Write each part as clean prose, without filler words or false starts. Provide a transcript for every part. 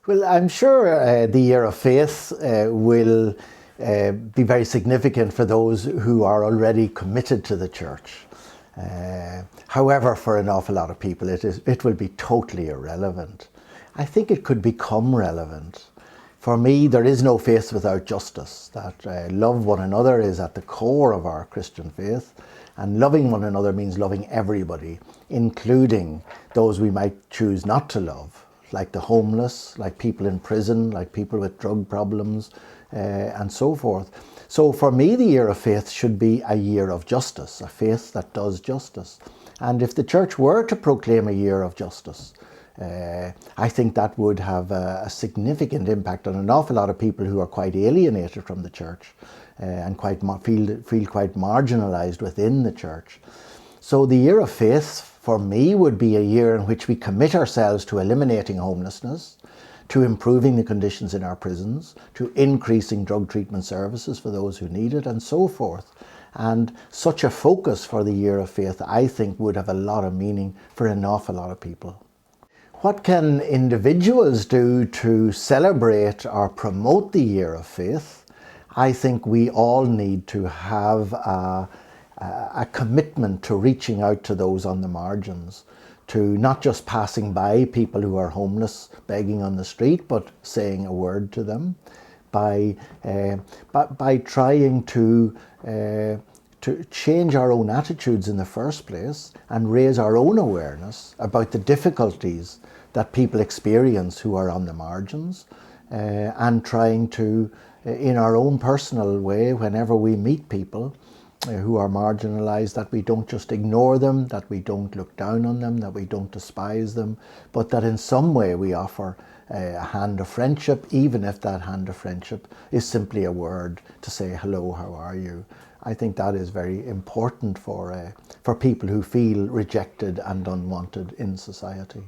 Well, I'm sure the year of faith will be very significant for those who are already committed to the church. However, for an awful lot of people, it will be totally irrelevant. I think it could become relevant. For me, there is no faith without justice. That love one another is at the core of our Christian faith. And loving one another means loving everybody, including those we might choose not to love, like the homeless, like people in prison, like people with drug problems, and so forth. So for me, the year of faith should be a year of justice, a faith that does justice. And if the church were to proclaim a year of justice, I think that would have a significant impact on an awful lot of people who are quite alienated from the church and feel quite marginalised within the church. So the year of faith for me would be a year in which we commit ourselves to eliminating homelessness, to improving the conditions in our prisons, to increasing drug treatment services for those who need it, and so forth. And such a focus for the year of faith, I think, would have a lot of meaning for an awful lot of people. What can individuals do to celebrate or promote the year of faith? I think we all need to have a commitment to reaching out to those on the margins, to not just passing by people who are homeless, begging on the street, but saying a word to them, by trying to change our own attitudes in the first place and raise our own awareness about the difficulties that people experience who are on the margins, and trying to, in our own personal way, whenever we meet people who are marginalised, that we don't just ignore them, that we don't look down on them, that we don't despise them, but that in some way we offer a hand of friendship, even if that hand of friendship is simply a word to say, hello, how are you? I think that is very important for people who feel rejected and unwanted in society.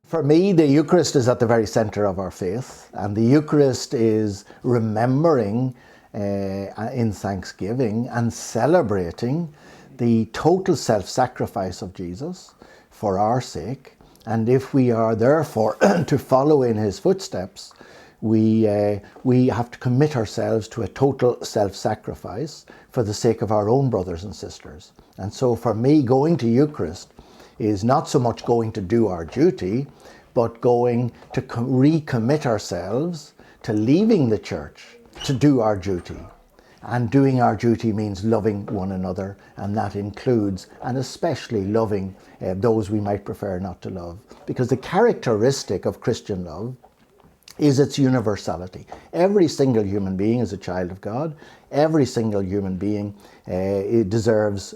For me, the Eucharist is at the very centre of our faith, and the Eucharist is remembering in thanksgiving and celebrating the total self-sacrifice of Jesus for our sake. And if we are therefore to follow in his footsteps, we have to commit ourselves to a total self-sacrifice for the sake of our own brothers and sisters. And so for me, going to Eucharist is not so much going to do our duty, but going to recommit ourselves to leaving the church to do our duty. And doing our duty means loving one another, and that includes and especially loving those we might prefer not to love. Because the characteristic of Christian love is its universality. Every single human being is a child of God. Every single human being deserves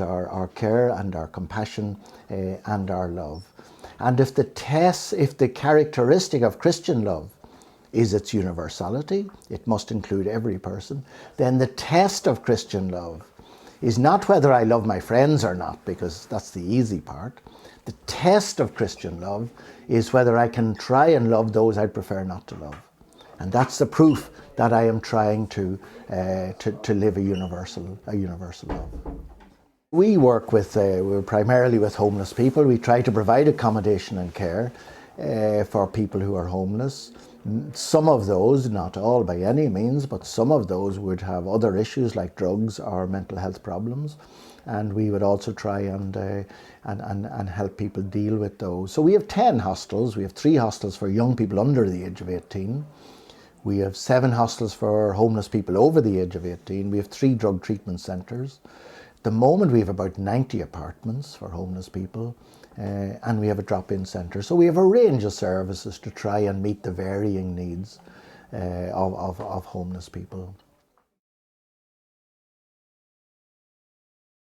our care and our compassion and our love. And if the characteristic of Christian love is its universality, it must include every person, then the test of Christian love is not whether I love my friends or not, because that's the easy part. The test of Christian love is whether I can try and love those I'd prefer not to love. And that's the proof that I am trying to live a universal love. We work we're primarily with homeless people. We try to provide accommodation and care for people who are homeless. Some of those, not all by any means, but some of those would have other issues like drugs or mental health problems. And we would also try and help people deal with those. So we have 10 hostels. We have 3 hostels for young people under the age of 18. We have 7 hostels for homeless people over the age of 18. We have 3 drug treatment centres. At the moment we have about 90 apartments for homeless people, and we have a drop-in centre. So we have a range of services to try and meet the varying needs of homeless people.